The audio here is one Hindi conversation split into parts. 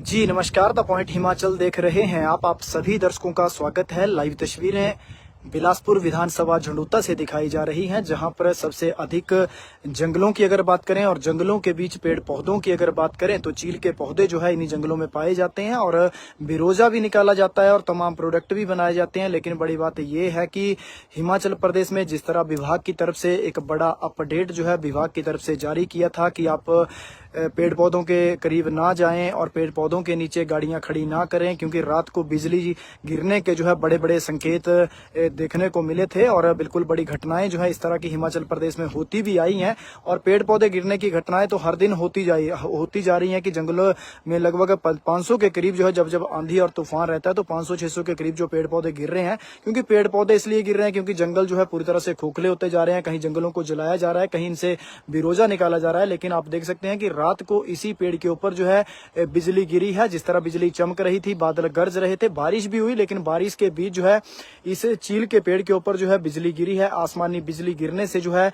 जी नमस्कार, द पॉइंट हिमाचल देख रहे हैं आप सभी दर्शकों का स्वागत है। लाइव तस्वीरें बिलासपुर विधानसभा झंडूता से दिखाई जा रही हैं, जहां पर सबसे अधिक जंगलों की अगर बात करें और जंगलों के बीच पेड़ पौधों की अगर बात करें तो चील के पौधे जो है इन्हीं जंगलों में पाए जाते हैं और बिरोजा भी निकाला जाता है और तमाम प्रोडक्ट भी बनाए जाते हैं। लेकिन बड़ी बात ये है कि हिमाचल प्रदेश में जिस तरह विभाग की तरफ से एक बड़ा अपडेट जो है विभाग की तरफ से जारी किया था कि आप पेड़ पौधों के करीब ना जाएं और पेड़ पौधों के नीचे गाड़ियां खड़ी ना करें, क्योंकि रात को बिजली गिरने के जो है बड़े बड़े संकेत देखने को मिले थे और बिल्कुल बड़ी घटनाएं जो है इस तरह की हिमाचल प्रदेश में होती भी आई हैं। और पेड़ पौधे गिरने की घटनाएं तो हर दिन होती जा रही हैं कि जंगलों में लगभग 500 के करीब जो है जब आंधी और तूफान रहता है तो 500-600 के करीब जो पेड़ पौधे गिर रहे हैं। क्योंकि पेड़ पौधे इसलिए गिर रहे हैं क्योंकि जंगल जो है पूरी तरह से खोखले होते जा रहे हैं, कहीं जंगलों को जलाया जा रहा है, कहीं इनसे बिरोजा निकाला जा रहा है। लेकिन आप देख सकते हैं कि रात को इसी पेड़ के ऊपर जो है बिजली गिरी है। जिस तरह बिजली चमक रही थी, बादल गरज रहे थे, बारिश भी हुई, लेकिन बारिश के बीच जो है इस चील के पेड़ के ऊपर जो है बिजली गिरी है। आसमानी बिजली गिरने से जो है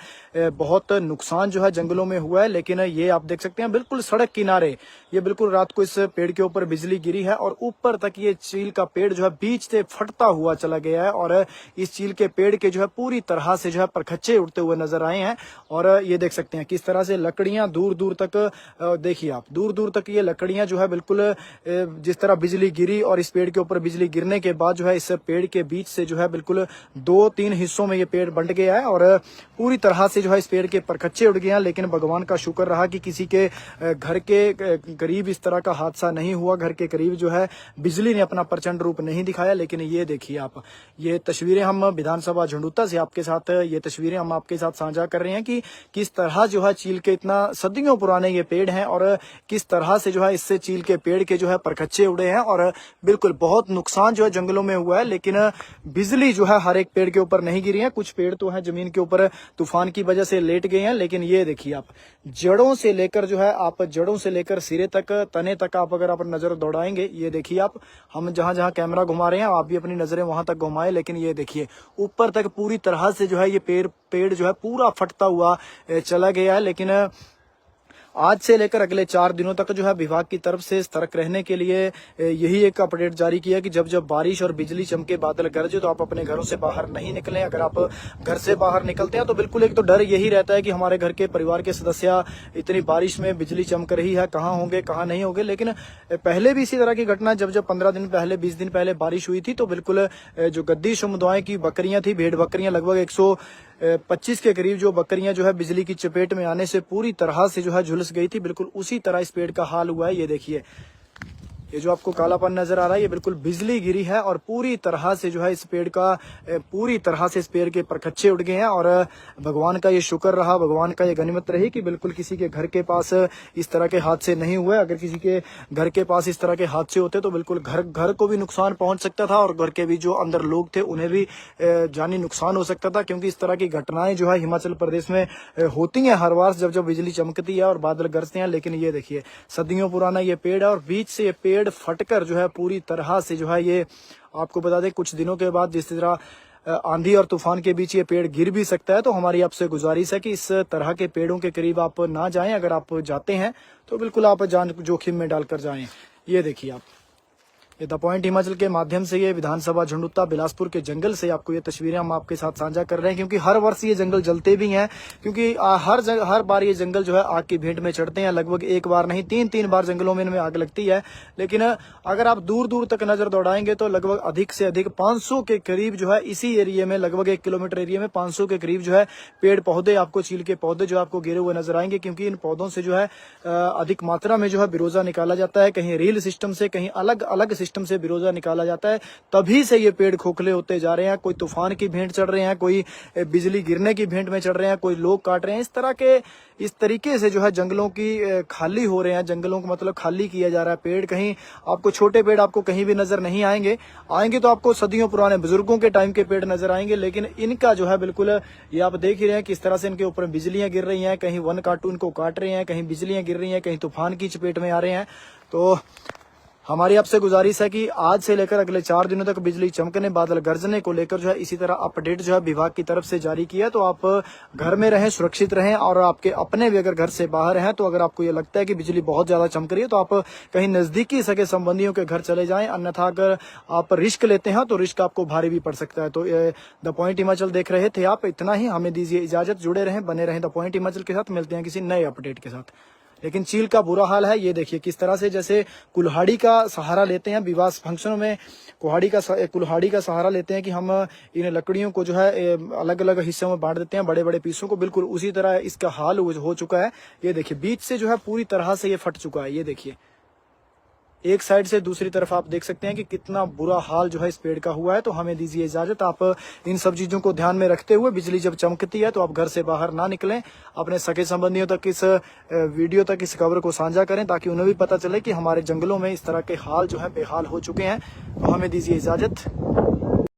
बहुत नुकसान जो है जंगलों में हुआ है। लेकिन ये आप देख सकते हैं बिल्कुल सड़क किनारे ये बिल्कुल रात को इस पेड़ के ऊपर बिजली गिरी है और ऊपर तक ये चील का पेड़ जो है बीच से फटता हुआ चला गया है और इस चील के पेड़ के जो है पूरी तरह से जो है परखच्चे उड़ते हुए नजर आए हैं। और ये देख सकते हैं किस तरह से लकड़ियां दूर दूर तक, देखिए आप दूर दूर तक ये लकड़ियां जो है बिल्कुल जिस तरह बिजली गिरी और इस पेड़ के ऊपर बिजली गिरने के बाद जो है इस पेड़ के बीच से जो है बिल्कुल 2-3 हिस्सों में ये पेड़ बंट गया है और पूरी तरह से जो है इस पेड़ के परखच्चे उड़ गए हैं। लेकिन भगवान का शुक्र रहा कि किसी के घर के करीब इस तरह का हादसा नहीं हुआ, घर के करीब जो है बिजली ने अपना प्रचंड रूप नहीं दिखाया। लेकिन ये देखिए आप, ये तस्वीरें हम विधानसभा झंडूता से आपके साथ ये तस्वीरें हम आपके साथ साझा कर रहे हैं कि किस तरह जो है चील के इतना सदियों पुराने ये पेड़ हैं और किस तरह से जो है इससे चील के पेड़ के जो है परखच्चे उड़े हैं और बिल्कुल बहुत नुकसान जो है जंगलों में हुआ है। लेकिन बिजली जो है हर एक पेड़ के ऊपर नहीं गिरी है, कुछ पेड़ तो है जमीन के ऊपर तूफान की वजह से लेट गए हैं। लेकिन ये देखिए आप, जड़ों से लेकर जो है आप जड़ों से लेकर सिरे तक, तने तक आप अगर आप नजर दौड़ाएंगे, ये देखिए आप, हम जहां जहां कैमरा घुमा रहे हैं आप भी अपनी नजरें वहां तक घुमाएं। लेकिन ये देखिए ऊपर तक पूरी तरह से जो है ये पेड़ जो है पूरा फटता हुआ चला गया है। लेकिन आज से लेकर अगले 4 दिनों तक जो है विभाग की तरफ से सतर्क रहने के लिए यही एक अपडेट जारी किया कि जब जब बारिश और बिजली चमके, बादल गरजे तो आप अपने घरों से बाहर नहीं निकलें। अगर आप घर से बाहर निकलते हैं तो बिल्कुल एक तो डर यही रहता है कि हमारे घर के परिवार के सदस्य इतनी बारिश में बिजली चमक रही है, कहाँ होंगे कहाँ नहीं होंगे। लेकिन पहले भी इसी तरह की घटना जब 15 दिन पहले, 20 दिन पहले बारिश हुई थी तो बिल्कुल जो गद्दी समुदाय की बकरियां थी, भेड़ बकरियां लगभग 125 के करीब जो बकरियां जो है बिजली की चपेट में आने से पूरी तरह से जो है झुलस गई थी। बिल्कुल उसी तरह इस पेड़ का हाल हुआ है। ये देखिए, ये जो आपको कालापन नजर आ रहा है ये बिल्कुल बिजली गिरी है और पूरी तरह से जो है इस पेड़ का पूरी तरह से इस पेड़ के परखच्चे उड़ गए हैं। और भगवान का ये शुक्र रहा, भगवान का ये गनीमत रही कि बिल्कुल किसी के घर के पास इस तरह के हादसे नहीं हुए। अगर किसी के घर के पास इस तरह के हादसे होते तो बिल्कुल घर को भी नुकसान पहुंच सकता था और घर के भी जो अंदर लोग थे उन्हें भी जानी नुकसान हो सकता था। क्योंकि इस तरह की घटनाएं जो है हिमाचल प्रदेश में होती हैं हर बार जब बिजली चमकती है और बादल गरजते हैं। लेकिन ये देखिए, सदियों पुराना ये पेड़ है और बीच से ये पेड़ फटकर जो है पूरी तरह से जो है ये, आपको बता दें कुछ दिनों के बाद जिस तरह आंधी और तूफान के बीच ये पेड़ गिर भी सकता है। तो हमारी आपसे गुजारिश है कि इस तरह के पेड़ों के करीब आप ना जाएं। अगर आप जाते हैं तो बिल्कुल आप जान जोखिम में डालकर जाएं। ये देखिए आप, ये द पॉइंट हिमाचल के माध्यम से ये विधानसभा झंडूता बिलासपुर के जंगल से आपको ये तस्वीरें हम आपके साथ साझा कर रहे हैं। क्योंकि हर वर्ष ये जंगल जलते भी हैं, क्योंकि हर बार ये जंगल जो है आग की भेंट में चढ़ते हैं। लगभग एक बार नहीं 3-3 बार जंगलों में इनमें आग लगती है। लेकिन अगर आप दूर दूर तक नजर दौड़ाएंगे तो लगभग अधिक से अधिक 500 के करीब जो है इसी एरिया में, लगभग 1 किलोमीटर एरिया में 500 के करीब जो है पेड़ पौधे, आपको चील के पौधे जो आपको गिरे हुए नजर आएंगे। क्योंकि इन पौधों से जो है अधिक मात्रा में जो है बिरोजा निकाला जाता है, कहीं रील सिस्टम से, कहीं अलग अलग सिस्टम से बिरोजा निकाला जाता है। तभी से ये पेड़ खोखले होते जा रहे हैं। कोई तूफान की भेंट चढ़ रहे हैं, कोई बिजली गिरने की भेंट में चढ़ रहे हैं, कोई लोग काट रहे हैं। इस तरीके से जो है जंगलों की खाली हो रहे हैं, जंगलों को मतलब खाली किया जा रहा है। पेड़ कहीं आपको, छोटे पेड़ आपको कहीं भी नजर नहीं आएंगे तो आपको सदियों पुराने बुजुर्गों के टाइम के पेड़ नजर आएंगे। लेकिन इनका जो है बिल्कुल ये आप देख ही रहे हैं किस तरह से इनके ऊपर बिजलियां गिर रही हैं, कहीं वन काटू इनको काट रहे हैं, कहीं बिजलियां गिर रही हैं, कहीं तूफान की चपेट में आ रहे हैं। तो हमारी आपसे गुजारिश है कि आज से लेकर अगले 4 दिनों तक बिजली चमकने, बादल गरजने को लेकर जो है इसी तरह अपडेट जो है विभाग की तरफ से जारी किया है। तो आप घर में रहें, सुरक्षित रहें, और आपके अपने भी अगर घर से बाहर हैं तो अगर आपको ये लगता है कि बिजली बहुत ज्यादा चमक रही है तो आप कहीं नजदीकी सगे संबंधियों के घर चले जाएं, अन्यथा अगर आप रिस्क लेते हैं तो रिस्क आपको भारी भी पड़ सकता है। तो द पॉइंट हिमाचल देख रहे थे आप, इतना ही। हमें दीजिए इजाजत, जुड़े रहें, बने रहें द पॉइंट हिमाचल के साथ। मिलते हैं किसी नए अपडेट के साथ। लेकिन चील का बुरा हाल है, ये देखिए किस तरह से जैसे कुल्हाड़ी का सहारा लेते हैं विवाह फंक्शनों में, कुल्हाड़ी का सहारा लेते हैं कि हम इन लकड़ियों को जो है अलग अलग हिस्सों में बांट देते हैं, बड़े बड़े पीसों को। बिल्कुल उसी तरह इसका हाल हो चुका है। ये देखिए बीच से जो है पूरी तरह से ये फट चुका है। ये देखिए एक साइड से दूसरी तरफ आप देख सकते हैं कि कितना बुरा हाल जो है इस पेड़ का हुआ है। तो हमें दीजिए इजाजत। आप इन सब चीजों को ध्यान में रखते हुए बिजली जब चमकती है तो आप घर से बाहर ना निकलें। अपने सगे संबंधियों तक इस वीडियो तक इस खबर को साझा करें ताकि उन्हें भी पता चले कि हमारे जंगलों में इस तरह के हाल जो है बेहाल हो चुके हैं। तो हमें दीजिए इजाजत।